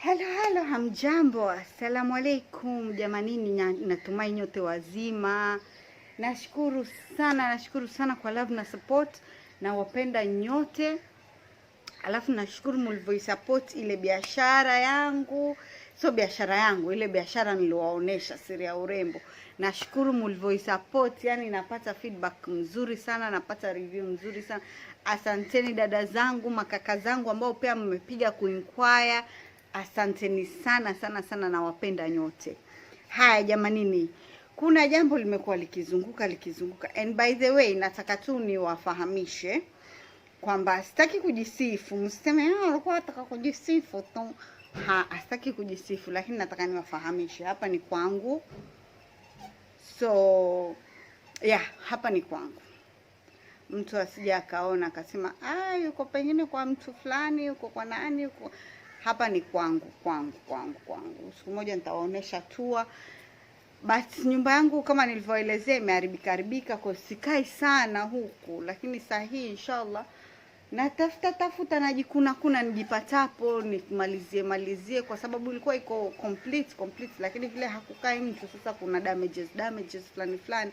Hello, hamjambo. Assalamu alaikum. Jamanini, natumai nyote wazima. Nashukuru sana kwa love na support. Na wapenda nyote. Alafu nashukuru mlivyo support ile biashara yangu. So biashara yangu, ile biashara niliwaonesha siri ya urembo. Nashukuru mlivyo support, yani napata feedback mzuri sana, napata review mzuri sana. Asanteni dada zangu, makaka zangu ambao pia mmepiga kuinquire. Asanteni sana na wapenda nyote. Haya jamanini, kuna jambo limekuwa likizunguka. And by the way, nataka tu niwafahamishe kwamba sitaki kujisifu. Msiseme ulikuwa unataka kujisifu tu. Sitaki kujisifu, lakini nataka niwafahamishe hapa ni kwangu. So hapa ni kwangu. Mtu asije akaona akasema yuko pengine kwa mtu fulani, yuko kwa nani, yuko hapa ni kwangu. Siku moja nitawaonesha tour. But nyumba yangu kama nilivyoelezea imeharibika kwa sikai sana huku, lakini saa hii inshallah natafuta najikuna nijipatapo nimalizie kwa sababu ilikuwa iko complete, lakini vile hakukai mtu. Sasa kuna damages fulani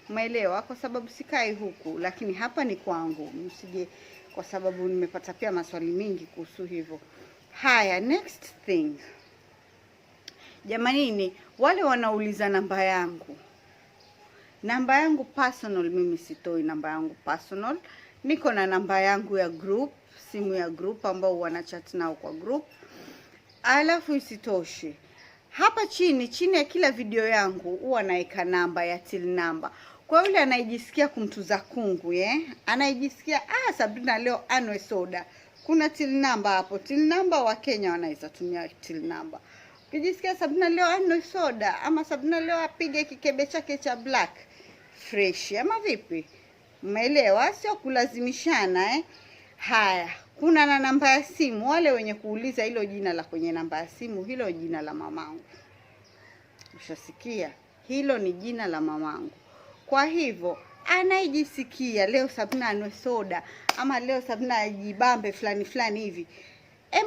umeelewa, kwa sababu sikai huku, lakini hapa ni kwangu. Msije kwa sababu nimepata pia maswali mingi kuhusu hivyo. Haya, next thing. Jamanini, wale wanauliza namba yangu. Namba yangu personal, mimi sitoi namba yangu personal. Niko na namba yangu ya group, simu ya group ambao wanachat nao kwa group. Alafu isitoshe, hapa chini ya kila video yangu huwa naeka namba ya till number. Kwa yule anayejisikia kumtuza Kungwi, anayejisikia Sabrina leo anwe soda, kuna till number hapo. Till number wa Kenya wanaweza tumia till number. Ukijisikia Sabrina leo anwe soda, ama Sabrina leo apige kikebe chake cha black fresh, ama vipi? Umeelewa? Sio kulazimishana Haya, kuna na namba ya simu. Wale wenye kuuliza hilo jina la kwenye namba ya simu, hilo jina la mamangu. Ushasikia? Hilo ni jina la mamangu. Kwa hivyo, anayejisikia leo Sabrina anwe soda, ama leo Sabrina ajibambe fulani hivi,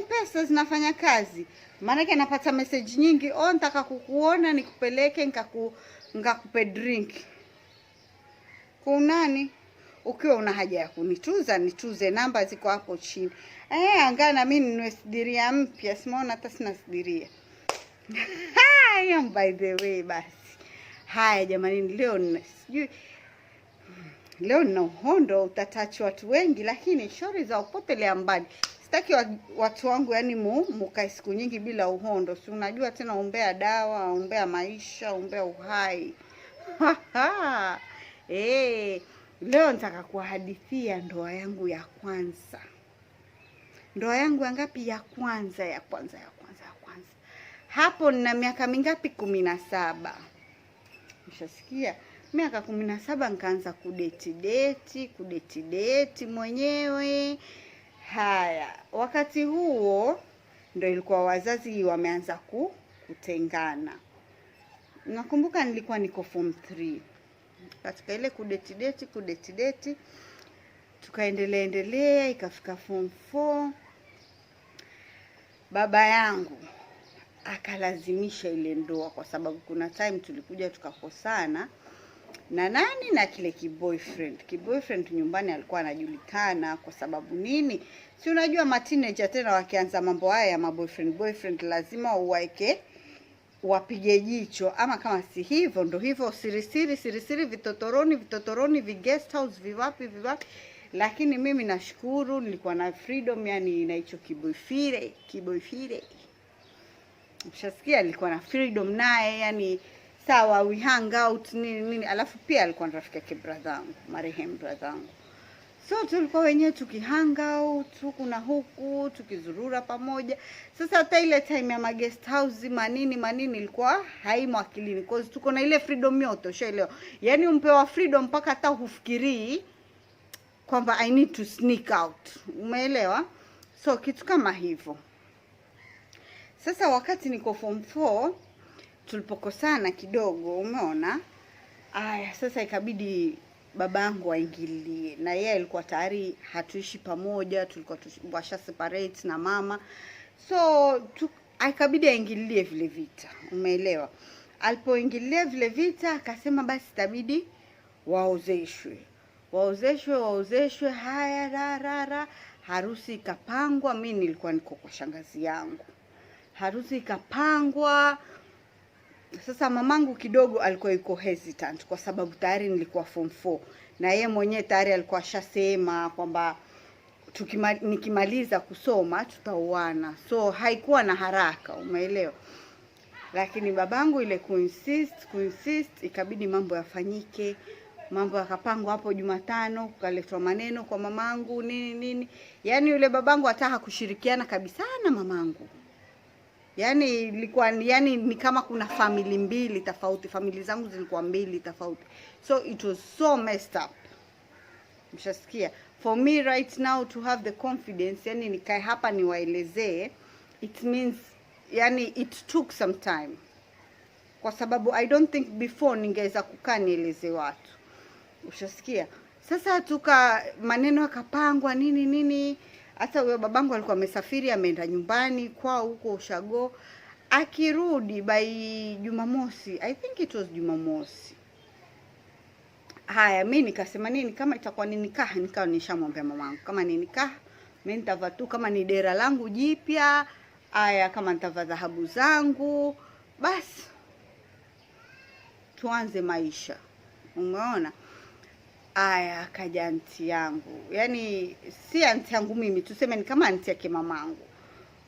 Mpesa zinafanya kazi. Maana napata message nyingi, nataka kukuona nikupeleke ngakupe drink. Kunani? Ukiwa una haja ya kunituza, nituze, namba ziko hapo chini. Angana mimi ninunue sidiria mpya, simaona hata sina sidiria. By the way basi. Haya jamani, leo nina Uhondo, utatachi watu wengi, lakini shauri za upotelea mbali. Sitaki watu wangu yani mukae siku nyingi bila Uhondo. Si unajua tena umbea dawa, umbea maisha, umbea uhai. Leo nataka kuhadithia ndoa yangu ya kwanza. Ndoa yangu ngapi? Ya kwanza. Hapo nina miaka mingapi? 17. Mshasikia? Miaka 17 nikaanza kudeti mwenyewe. Haya, wakati huo ndio ilikuwa wazazi wameanza kutengana. Nakumbuka nilikuwa niko form 3. Katika ile kudeti tukaendelea ikafika form 4. Baba yangu akalazimisha ile ndoa kwa sababu kuna time tulikuja tukakosana na kile kiboyfriend nyumbani alikuwa anajulikana. Kwa sababu nini? Si unajua mateenager tena wakianza mambo haya ya boyfriend lazima wapige jicho, ama kama si hivyo ndo hivyo siri vitotoroni guest house viwapi. Lakini mimi nashukuru nilikuwa na freedom, yani na hicho kiboyfriend. Mshasikia, alikuwa na freedom naye, yani sawa, we hang out nini. Alafu pia alikuwa rafiki yake brother, marehemu brother. So tulikuwa wenyewe tukihang out huku na huku, tukizurura pamoja. Sasa hata ile time ya guest house manini ilikuwa haimo akilini, because tuko na ile freedom yote, ushaelewa? Yani umpewa freedom mpaka hata hufikirii kwamba I need to sneak out. Umeelewa? So kitu kama hivyo. Sasa wakati niko form 4 tulipokosana kidogo, umeona? Sasa ikabidi babangu aingilie, na yeye alikuwa tayari hatuishi pamoja, tulikuwa washa separate na mama. So akabidi aingilie vile vita, umeelewa? Alipoingilia vile vita akasema basi itabidi waozeshwe. Haya, rara, harusi ikapangwa. Mimi nilikuwa niko kwa shangazi yangu, harusi ikapangwa. Sasa mamangu kidogo alikuwa yuko hesitant kwa sababu tayari nilikuwa form 4 na yeye mwenyewe tayari alikuwa ashasema kwamba nikimaliza kusoma tutaoana, so haikuwa na haraka, umeelewa? Lakini babangu ile kuinsist ikabidi mambo yafanyike. Mambo yakapangwa hapo Jumatano, kukaletwa maneno kwa mamangu nini. Yaani yule babangu hataka kushirikiana kabisa na mamangu. Yaani ilikuwa ni kama kuna family mbili tofauti, family zangu zilikuwa mbili tofauti. So it was so messed up. Mshasikia? For me right now to have the confidence, yani nikae hapa niwaelezee, it means yani it took some time. Kwa sababu I don't think before ningeweza kukaa nieleze watu. Ushasikia? Sasa maneno yakapangwa nini. Hata huyo babangu alikuwa amesafiri, ameenda nyumbani kwao huko Ushago. Akirudi by Jumamosi, I think it was Jumamosi. Haya, mimi nikasema nini, kama itakuwa ni nikaha, nikawa nishamwambia mamangu kama ni nikaha mimi nitavaa tu, kama ni dera langu jipya, haya kama nitavaa dhahabu zangu, basi tuanze maisha. Umeona? Haya, akaja anti yangu. Yaani si anti yangu mimi, tuseme ni kama anti yake mamangu.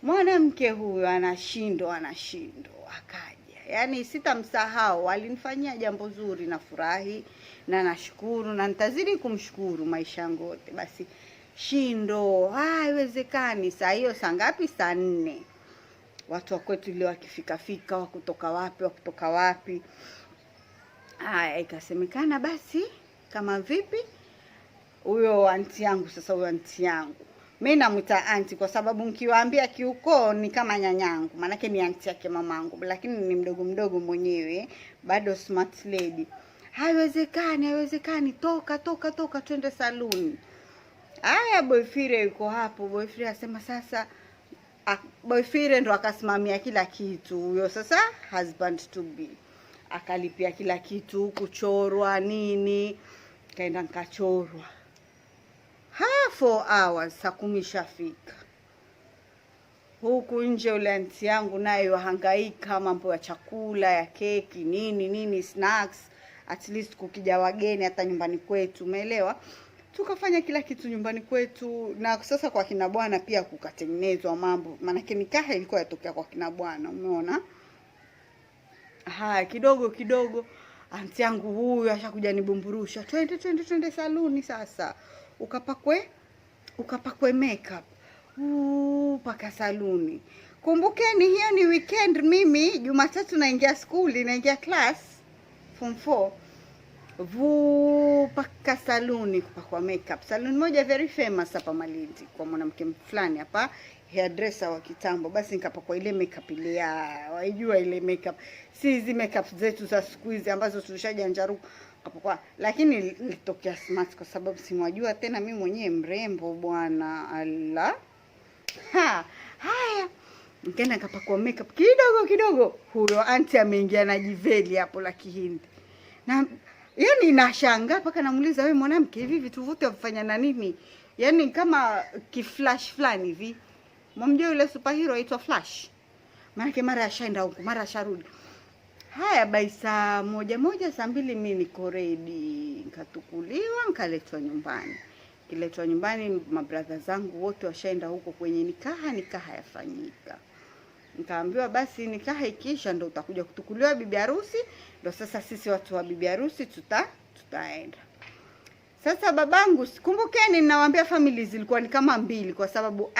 Mwanamke huyo anashindwa akaja. Yaani sitamsahau, alinifanyia jambo zuri na furahi na nashukuru na nitazidi kumshukuru maisha yangu yote. Basi shindo, haiwezekani. Saa hiyo saa ngapi? Saa 4. Watu wa kwetu ile wakifika wakutoka wapi. Haya, ikasemekana basi kama vipi huyo anti yangu. Sasa huyo anti yangu mimi namuita anti kwa sababu nikiwaambia kiuko ni kama nyanyangu, maana yake ni anti yake mamangu, lakini ni mdogo mwenyewe, bado smart lady. Haiwezekani, toka twende saluni. Haya, boyfriend yuko hapo. Boyfriend asema sasa, boyfriend ndo akasimamia kila kitu. Huyo sasa husband to be akalipia kila kitu, kuchorwa nini, kaenda nikachorwa. 4 hours, saa 10 shafika. Huku nje ule anti yangu naye wahangaika mambo ya chakula, ya keki, nini, snacks, at least kukija wageni hata nyumbani kwetu, umeelewa? Tukafanya kila kitu nyumbani kwetu, na sasa kwa kina bwana pia kukatengenezwa mambo, maana nikaha ilikuwa yatokea kwa kina bwana, umeona? Haya, kidogo anti yangu huyu ashakuja nibumburusha, twende saluni sasa. Ukapakwe makeup. Paka saluni. Kumbukeni hiyo ni weekend, mimi Jumatatu naingia skuli, naingia class form 4. Paka saluni, kupakwa makeup. Saluni moja very famous hapa Malindi kwa mwanamke fulani hapa, hairdresser wa kitambo. Basi nikapakwa ile makeup ile ya, waijua ile makeup. Si hizi makeup zetu za siku hizi ambazo tulishajanjaruka. Lakini nilitokea smart kwa sababu simwajua tena mimi mwenyewe mrembo bwana. Allah. Haya. Nikaenda nikapakwa makeup kidogo. Huyo anti ameingia na jiveli hapo la Kihindi. Na yani nashangaa paka namuuliza, wewe mwanamke hivi vitu vyote wafanya na nini? Yani kama kiflash fulani hivi. Mumjua yule superhero aitwa Flash. Maana mara ashaenda huko, mara asharudi. Haya, by saa 1 saa 2 mimi niko ready, nikatukuliwa, nikaletwa nyumbani. Kiletwa nyumbani, mabrother zangu wote washaenda huko kwenye nikaha yafanyika. Nikaambiwa basi nikaha ikiisha ndo utakuja kutukuliwa bibi harusi, ndo sasa sisi watu wa bibi harusi tutaenda. Sasa babangu, kumbukeni ninawaambia family zilikuwa ni kama 2 kwa sababu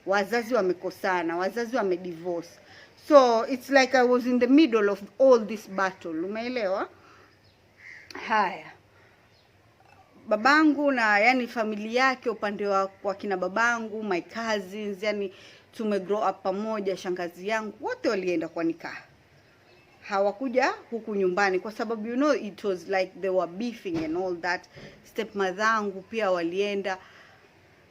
wazazi wamekosana, wazazi wamedivorce. So it's like I was in the middle of all this battle, umeelewa? Haya, babangu na yani familia yake upande wa kina babangu, my cousins, yani tumegrow up pamoja, shangazi yangu wote walienda kwa nikaha. Hawakuja huku nyumbani kwa sababu it was like they were beefing and all that. Stepmother yangu pia walienda.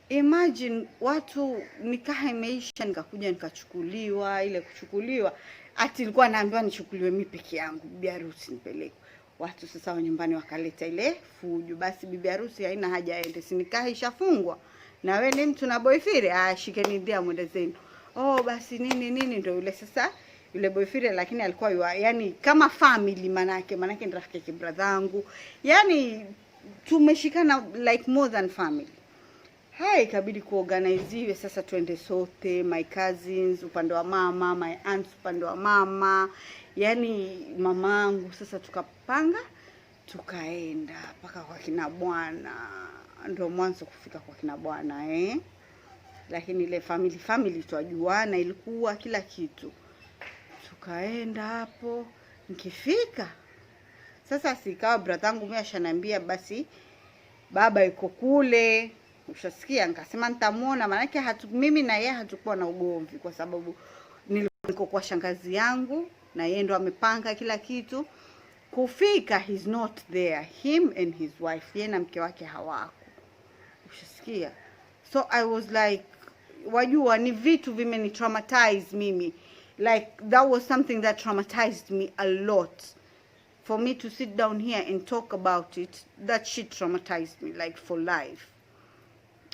Imagine watu nikaha imeisha, nikakuja nikachukuliwa. Ile kuchukuliwa ati nilikuwa naambiwa nichukuliwe mimi peke yangu, bibi harusi nipeleke. Watu sasa wa nyumbani wakaleta ile fujo, basi bibi harusi haina haja aende, si nikaha ishafungwa, na wewe ni mtu na boyfriend, shikeni ndia mwende zenu. Basi nini ndio yule sasa yule boyfriend, lakini alikuwa yani kama family, manake ni rafiki yake brother yangu, yani tumeshikana like more than family. Ikabidi kuorganiziwe sasa tuende sote, my cousins upande wa mama, my aunts upande wa mama, yani mamangu. Sasa tukapanga tukaenda paka kwa kina bwana, ndio mwanzo kufika kwa kina bwana lakini ile family tuajuana, ilikuwa kila kitu. Tukaenda hapo, nikifika sasa sikawa brothangu mimi ashanambia basi baba yuko kule, ushasikia. Nikasema nitamuona, maana yake mimi na yeye hatakuwa na ugomvi, kwa sababu niko kwa shangazi yangu na yeye ndo amepanga kila kitu. Kufika he's not there, him and his wife, yeye na mke wake hawako, ushasikia. So I was like, wajua ni vitu vimeni traumatize mimi, like that was something that traumatized me a lot. For me to sit down here and talk about it, that shit traumatized me like for life.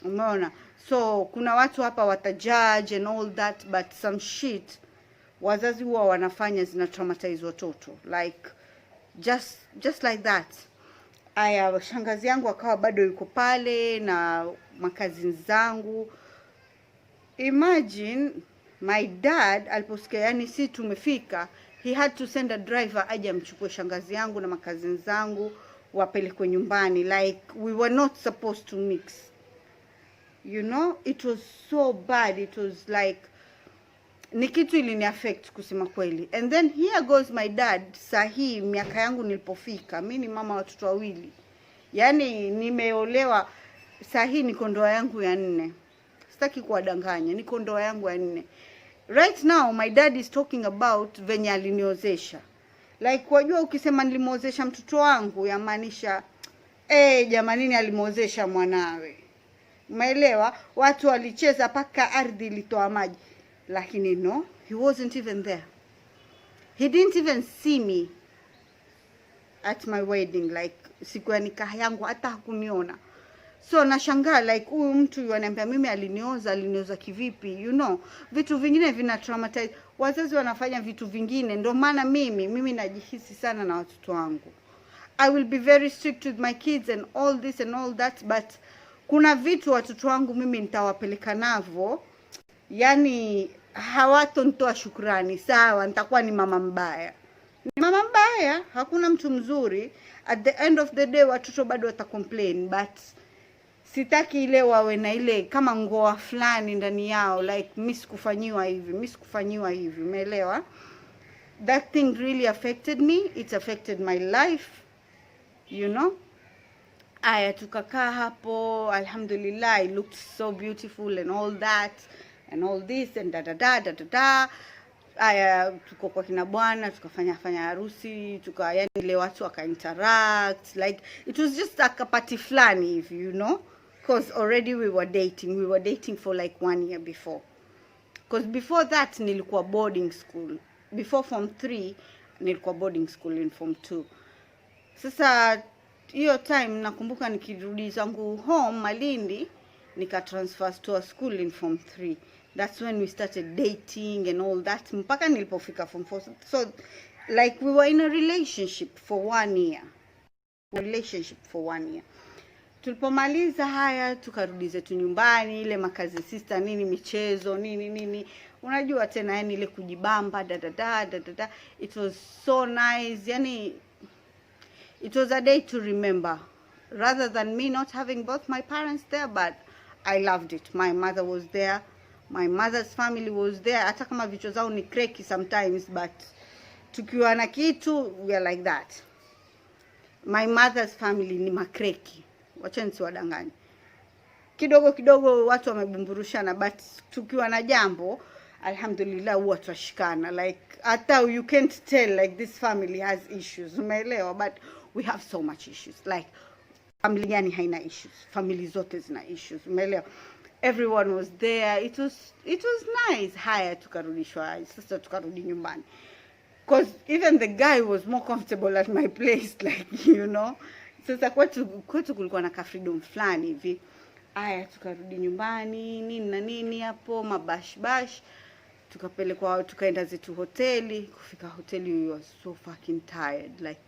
Umeona? So kuna watu hapa watajudge and all that, but some shit wazazi huwa wanafanya zina traumatize watoto, like just like that. Shangazi yangu akawa bado yuko pale na makazi zangu. Imagine my dad aliposikia yani si tumefika, he had to send a driver aje amchukue shangazi yangu na makazi zangu wapelekwe nyumbani, like we were not supposed to mix. You know, it was so bad. It was like ni kitu ilini affect kusema kweli. And then here goes my dad, sahi miaka yangu nilipofika, mimi ni mama watoto wawili, yani nimeolewa sahi, niko ndoa yangu ya 4. Sitaki kuwadanganya, niko ndoa yangu ya 4. Right now my dad is talking about venye aliniozesha. Like wajua ukisema nilimozesha mtoto wangu yamaanisha jamanini alimozesha mwanawe. Umeelewa? Watu walicheza paka ardhi ilitoa maji. Lakini no, he wasn't even there. He didn't even see me at my wedding, like siku ya nikaha yangu hata hakuniona. So nashangaa like huyu mtu ananiambia mimi alinioza kivipi, you know? Vitu vingine vina traumatize. Wazazi wanafanya vitu vingine, ndio maana mimi najihisi sana na watoto wangu. I will be very strict with my kids and all this and all that, but kuna vitu watoto wangu mimi nitawapeleka navo, yani hawatonitoa shukrani. Sawa, nitakuwa ni mama mbaya. Ni mama mbaya, hakuna mtu mzuri. At the end of the day watoto bado watacomplain, but sitaki ile wawe na ile kama ngoa fulani ndani yao, like miss kufanyiwa hivi, umeelewa? That thing really affected me. It affected my life, you know. Tukakaa hapo, alhamdulillah, it looked so beautiful and all that and all this and da. Tuko kwa kina bwana, tukafanya harusi, yani ile watu waka interact, like it was just like a party flani, if you know, because already we were dating for like 1 year before. Because before that nilikuwa boarding school, before form 3 nilikuwa boarding school in form 2. Sasa hiyo time nakumbuka nikirudi zangu home Malindi, nika transfer to a school in form 3. That's when we started dating and all that, mpaka nilipofika form 4. So like we were in a relationship for 1 year. Tulipomaliza haya tukarudi zetu nyumbani, ile makazi sister nini, michezo nini, unajua tena, yani ile kujibamba da. It was so nice, yani it was a day to remember, rather than me not having both my parents there, but I loved it. My mother was there, my mother's family was there, hata kama vichwa zao ni cracky sometimes, but tukiwa na kitu we are like that. My mother's family ni makreki, wacha nisiwadanganye. Kidogo watu wamebumburushana, but tukiwa na jambo alhamdulillah huwa tunashikana, like hata you can't tell like this family has issues, umeelewa? But we have so much issues, like family gani haina issues? Family zote zina issues, umeelewa? everyone was there. It was nice. Haya tukarudishwa, sasa tukarudi nyumbani, because even the guy was more comfortable at my place, like, you know. Sasa kwetu kulikuwa na freedom fulani hivi. Haya tukarudi nyumbani, nini na nini hapo, mabash bash, tukapelekwa, tukaenda zetu hoteli. Kufika hoteli, we were so fucking tired. Like,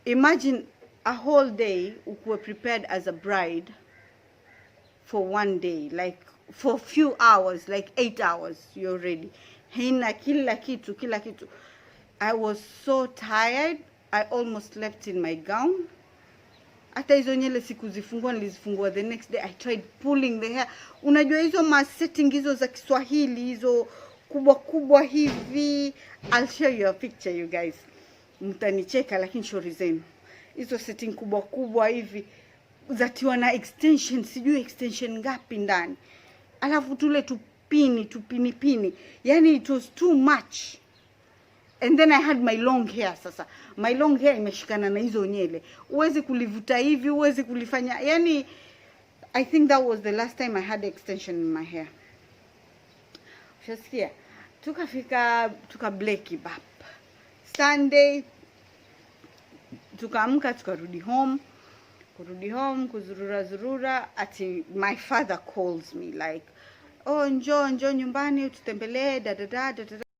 imagine a whole day ukuwe prepared as a bride for one day, like for a few hours, like 8 hours, you're ready. Haina kila kitu. I was so tired, I almost slept in my gown. Hata hizo nyele sikuzifungua, nilizifungua the next day. I tried pulling the hair. Unajua hizo ma setting hizo za Kiswahili, hizo kubwa hivi. I'll show you a picture, you guys. Mtanicheka lakini shauri zenu. Hizo setting kubwa hivi zatiwa na extension, sijui extension ngapi ndani. Alafu tule tupini. Yani it was too much. And then I had my long hair sasa. My long hair imeshikana na hizo nyele. Uwezi kulivuta hivi, uwezi kulifanya. Yani, I think that was the last time I had extension in my hair. Ushasikia? Tuka bleki bap. Sunday, tukaamka, tukarudi home. Kuzurura. Ati my father calls me like, oh, njoo nyumbani ututembelee, da.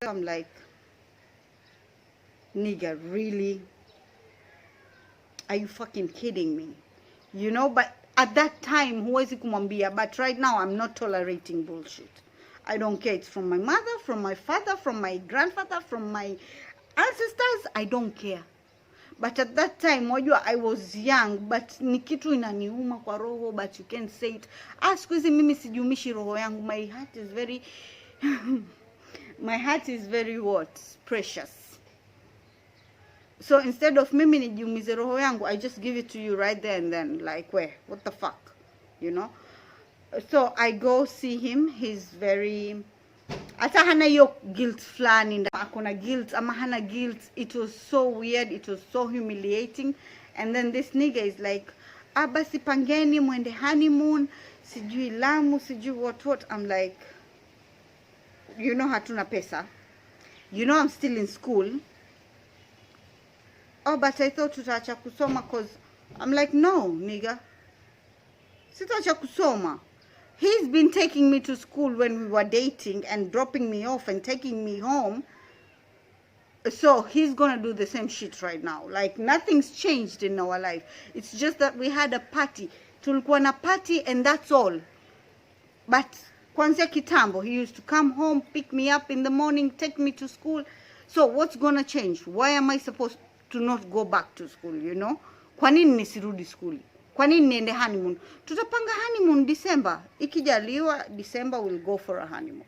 I'm like, nigga, really? Are you fucking kidding me? You know, but at that time, huwezi kumwambia. But right now, I'm not tolerating bullshit. I don't care. It's from my mother, from my father, from my grandfather, from my ancestors. I don't care. But at that time, wajua, I was young, but ni kitu inaniuma kwa roho, but you can't say it. Siku hizi mimi sijumishi roho yangu. My heart is very, what? Precious. So instead of mimi nijumize roho yangu, I just give it to you right there and then. Like, where? What the fuck? You know? So I go see him. He's very... Ata hana yo guilt flani. Akona guilt, ama hana guilt. It was so weird. It was so humiliating. And then this nigga is like, basi pangeni mwende honeymoon. Sijui Lamu, sijui what. I'm like, you know hatuna pesa. You know I'm still in school. Oh, but I thought tutaacha kusoma, cause I'm like, no, nigga. Sitaacha kusoma. He's been taking me to school when we were dating and dropping me off and taking me home. So he's gonna do the same shit right now. Like, nothing's changed in our life. It's just that we had a party. Tulikuwa na party and that's all. But Kwanza kitambo, he used to come home, pick me up in the morning, take me to school. So what's gonna change? Why am I supposed to not go back to school, you know? Kwa nini nisirudi school? Kwa nini niende honeymoon? Tutapanga honeymoon December. Ikijaliwa, December we'll go for a honeymoon.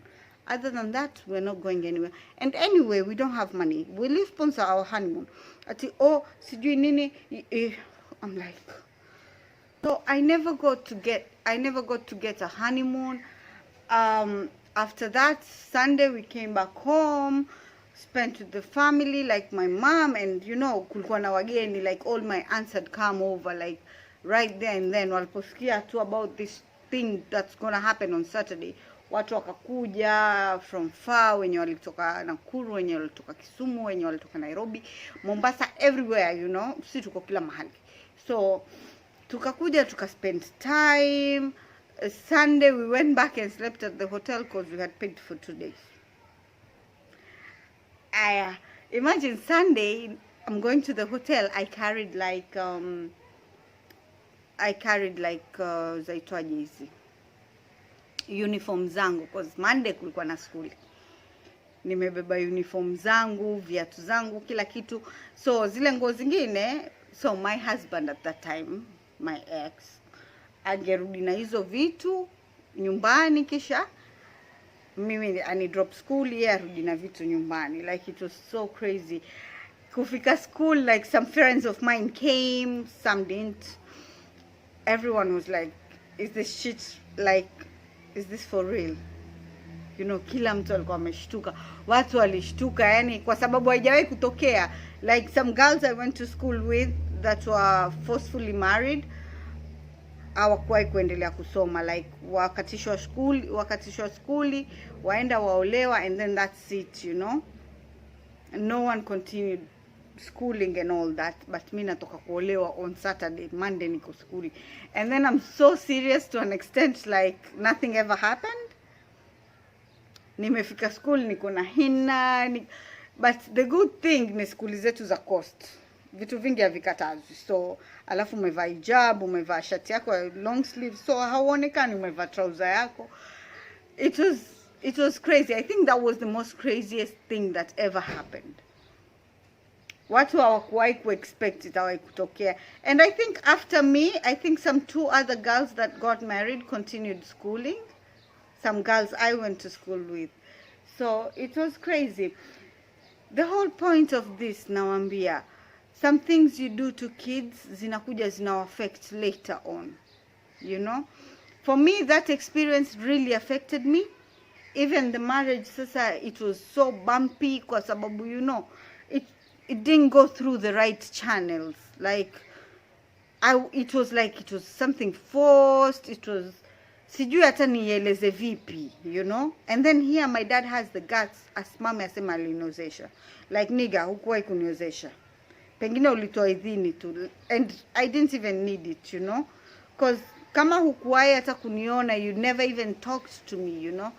Other than that, we're not going anywhere. And anyway, we don't have money. We live sponsor our honeymoon. Ati, oh, sijui nini. I'm like... So I never got to get a honeymoon. After that, Sunday we came back home, spent with the family, like my mom, and you know, kulikuwa na wageni, like all my aunts had come over, like right there and then. Waliposikia tu about this thing that's gonna happen on Saturday, watu wakakuja from far, wenye walitoka Nakuru, wenye walitoka Kisumu, wenye walitoka Nairobi, Mombasa, everywhere, you know, si tuko kila mahali. So tukakuja, tukaspend time. Sunday we went back and slept at the hotel because we had paid for 2 days. Imagine Sunday, I'm going to the hotel. I carried like zaitwaje hizi uniform zangu, because Monday kulikuwa na school. Nimebeba uniform zangu, viatu zangu, kila kitu. So zile nguo zingine, so my husband at that time, my ex, angerudi na hizo vitu nyumbani, kisha mimi ani drop school, yeye arudi na vitu nyumbani. Like, it was so crazy. Kufika school, like some friends of mine came, some didn't. Everyone was like, is this shit, like, is this for real? You know, kila mtu alikuwa ameshtuka. Watu walishtuka, yani kwa sababu haijawahi kutokea. Like some girls I went to school with that were forcefully married, hawakuwahi kuendelea kusoma, like wakatishwa skuli, waenda waolewa, and then that's it, you know. No one continued schooling and all that, but mi natoka kuolewa on Saturday, Monday niko school, and then I'm so serious to an extent like nothing ever happened. Nimefika school niko na hina but the good thing ni skuli zetu za coast, vitu vingi havikatazwi, so alafu umevaa hijab, umevaa shati yako long sleeve, so hauonekani umevaa trouser yako. It was crazy. I think that was the most craziest thing that ever happened. Watu hawakuwahi kuexpect it, hawahi kutokea. And I think after me, I think some 2 other girls that got married continued schooling. Some girls I went to school with. So it was crazy. The whole point of this, nawambia, some things you do to kids zinakuja zina affect later on, you know. For me, that experience really affected me. Even the marriage, sasa, it was so bumpy kwa sababu, you know, it didn't go through the right channels. Like it was something forced. It was sijui hata nieleze vipi, you know. And then here my dad has the guts asimame asema aliniozesha. Like, nigga, hukuwahi kuniozesha, pengine ulitoa idhini tu, and I didn't even need it, you know. Because kama hukuwahi hata kuniona, you never even talked to me, you know.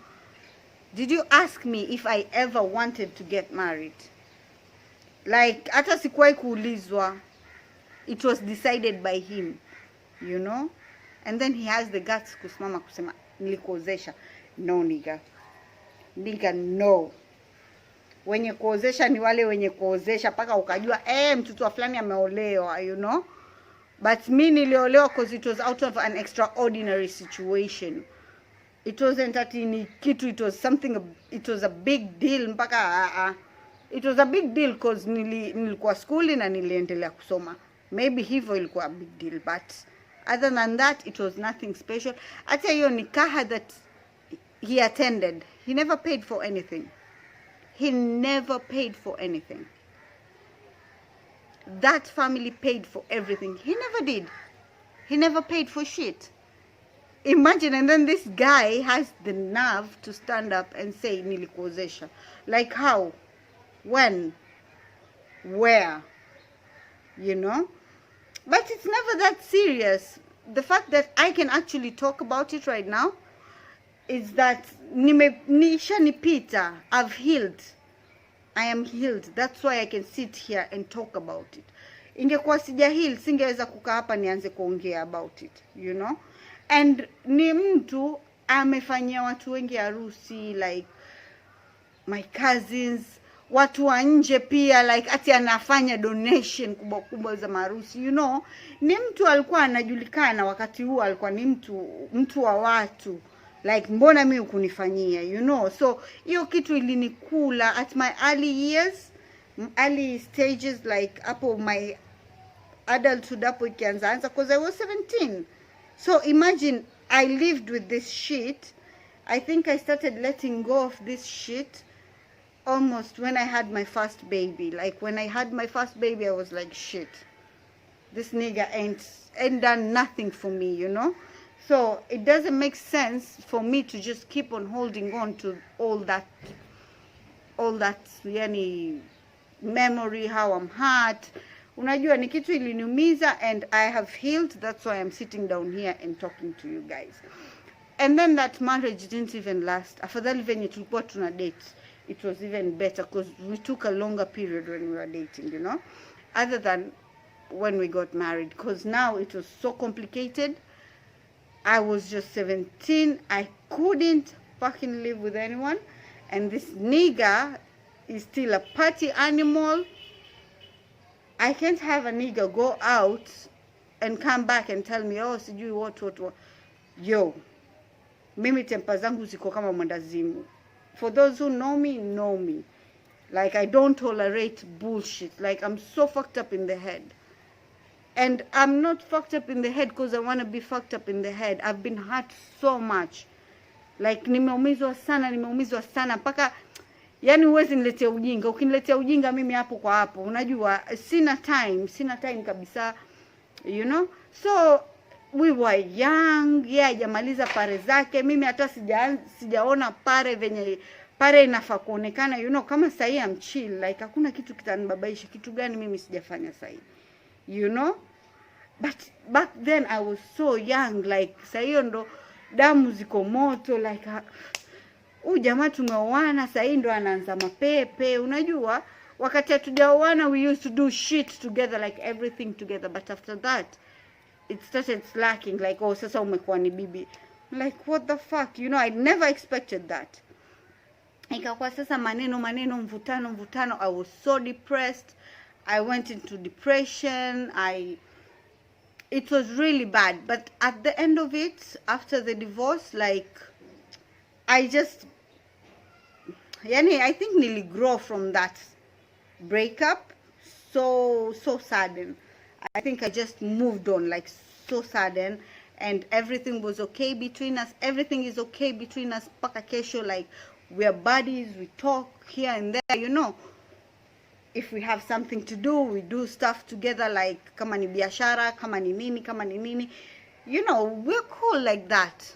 Did you ask me if I ever wanted to get married? Like, hata sikuwahi kuulizwa. It was decided by him, you know. And then he has the guts kusimama kusema nilikuozesha. No, nigga, no. Wenye kuozesha ni wale wenye kuozesha paka ukajua mtoto wa fulani ameolewa, you know. But me niliolewa because it was out of an extraordinary situation. It wasn't that ni kitu, it was something, it was a big deal mpaka it was a big deal because nilikuwa skuli na niliendelea kusoma. Maybe hivyo ilikuwa a big deal, but other than that, it was nothing special. Hata hiyo nikaha that he attended, he never paid for anything. He never paid for anything. That family paid for everything. He never did. He never paid for shit. Imagine, and then this guy has the nerve to stand up and say nilikuozesha. Like how? When? Where? You know? But it's never that serious. The fact that I can actually talk about it right now is that nisha nipita. I've healed. I am healed. That's why I can sit here and talk about it. Ingekuwa sija heal, singeweza kukaa hapa nianze kuongea about it, you know? And ni mtu amefanyia watu wengi harusi, like my cousins, watu wa nje pia, like ati anafanya donation kubwa kubwa za maharusi, you know. Ni mtu alikuwa anajulikana wakati huo, alikuwa ni mtu wa watu. Like, mbona mimi ukunifanyia, you know. So hiyo kitu ilinikula at my early stages, like hapo my adulthood hapo ikianza, because I was 17. So imagine, I lived with this shit. I think I started letting go of this shit almost when I had my first baby. Like, when I had my first baby, I was like, shit, this nigga ain't done nothing for me, you know. So it doesn't make sense for me to just keep on holding on to all that yani memory, how I'm hurt. Unajua ni kitu iliniumiza, and I have healed. That's why I'm sitting down here and talking to you guys. And then that marriage didn't even last. Afadhali venye tulikuwa tuna date, it was even better because we took a longer period when we were dating, you know, other than when we got married, because now it was so complicated. I was just 17. I couldn't fucking live with anyone, and this nigga is still a party animal. I can't have a nigga go out and come back and tell me, oh, sijui what. Yo, mimi tempa zangu ziko kama mwendazimu. For those who know me. Like, I don't tolerate bullshit. Like, I'm so fucked up in the head. And I'm not fucked up in the head because I want to be fucked up in the head. I've been hurt so much. Like, nimeumizwa sana. Paka, yani uwezi niletea ujinga. Ukiniletea ujinga mimi hapo kwa hapo. Unajua, sina time kabisa. You know? So, we were young, hajamaliza pare zake, mimi hata sijaona pare venye pare inafaa kuonekana, you know, kama sasa I'm chill, like hakuna kitu kitanibabaisha. Kitu gani mimi sijafanya sasa, you know? But back then I was so young, like sasa ndo damu ziko moto, like jamaa tumeoana, sasa ndo anaanza mapepe, unajua? Wakati hatujaoana we used to do shit together, like everything together, but after that it started slacking, like sasa umekuwa ni bibi, like what the fuck, you know? I never expected that. Ikakuwa sasa maneno mvutano. I was so depressed. I went into depression. It was really bad. But at the end of it, after the divorce, like I think nearly grow from that breakup so sudden. I think I just moved on, like so sudden, and everything was okay between us. Everything is okay between us. Paka kesho, like we are buddies, we talk here and there, you know. If we have something to do, we do stuff together, like kama ni biashara, kama ni nini, you know, we're cool like that.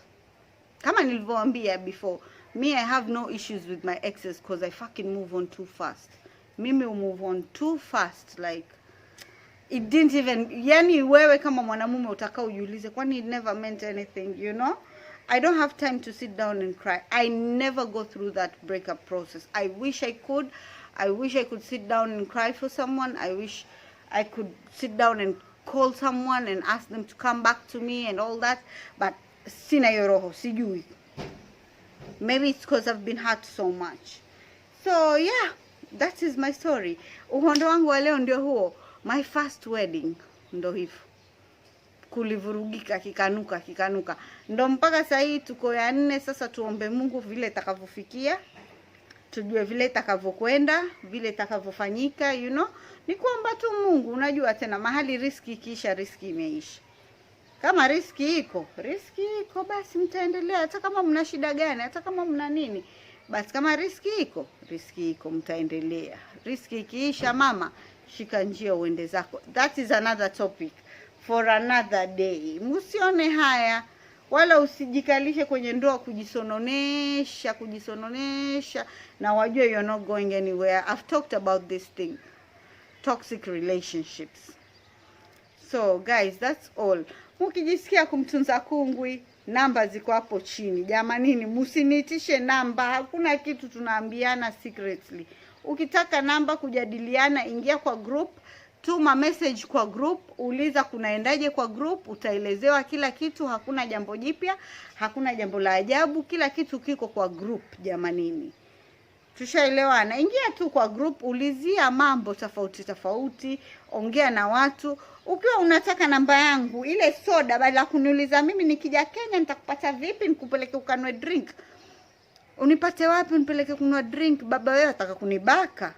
Kama nilivyoambia before, me, I have no issues with my exes because I fucking move on too fast. Mimi move on too fast, like it didn't even, yani wewe kama mwanamume utaka ujiulize kwani it never meant anything, you know? I don't have time to sit down and cry. I never go through that breakup process. I wish I could. I wish I could sit down and cry for someone. I wish I could sit down and call someone and ask them to come back to me and all that. But sina yoroho, sijui. Maybe it's because I've been hurt so much. So yeah, that is my story. Uhondo wangu wa leo ndio huo. My first wedding ndo hivyo. Kulivurugika kikanuka. Ndo mpaka sasa hii tuko ya 4. Sasa tuombe Mungu vile itakavyofikia. Tujue vile itakavyokwenda, vile itakavyofanyika, you know. Ni kuomba tu Mungu, unajua tena mahali riski ikiisha, riski imeisha. Kama riski iko basi mtaendelea, hata kama mna shida gani, hata kama mna nini. Basi kama riski iko mtaendelea. Riski ikiisha mama, shika njia uende zako. That is another topic for another day. Msione haya, wala usijikalishe kwenye ndoa kujisononesha na wajue you're not going anywhere. I've talked about this thing, toxic relationships. So guys, that's all. Mkijisikia kumtunza Kungwi, namba ziko hapo chini. Jamanini, msiniitishe namba, hakuna kitu tunaambiana secretly. Ukitaka namba kujadiliana, ingia kwa group, tuma message kwa group, uliza kunaendaje kwa group, utaelezewa kila kitu, hakuna jambo jipya, hakuna jambo la ajabu, kila kitu kiko kwa group jamanini. Tushaelewana. Ingia tu kwa group, ulizia mambo tofauti, ongea na watu. Ukiwa unataka namba yangu, ile soda, badala kuniuliza mimi nikija Kenya nitakupata vipi, nikupeleke ukanwe drink. Unipate wapi unipeleke kunwa drink? Baba wewe ataka kunibaka.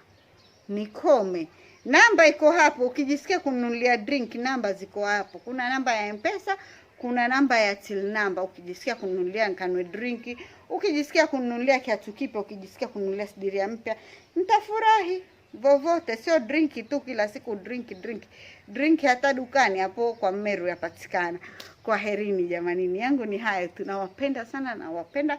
Nikome. Namba iko hapo, ukijisikia kununulia drink, namba ziko hapo. Kuna namba ya Mpesa, kuna namba ya till number. Ukijisikia kununulia nkanwe drink, ukijisikia kununulia kiatu kipya, ukijisikia kununulia sidiria mpya, nitafurahi. Vovote, sio drink tu kila siku drink hata dukani hapo kwa Meru yapatikana. Kwa herini jamanini, yangu ni hayo, tunawapenda sana na wapenda.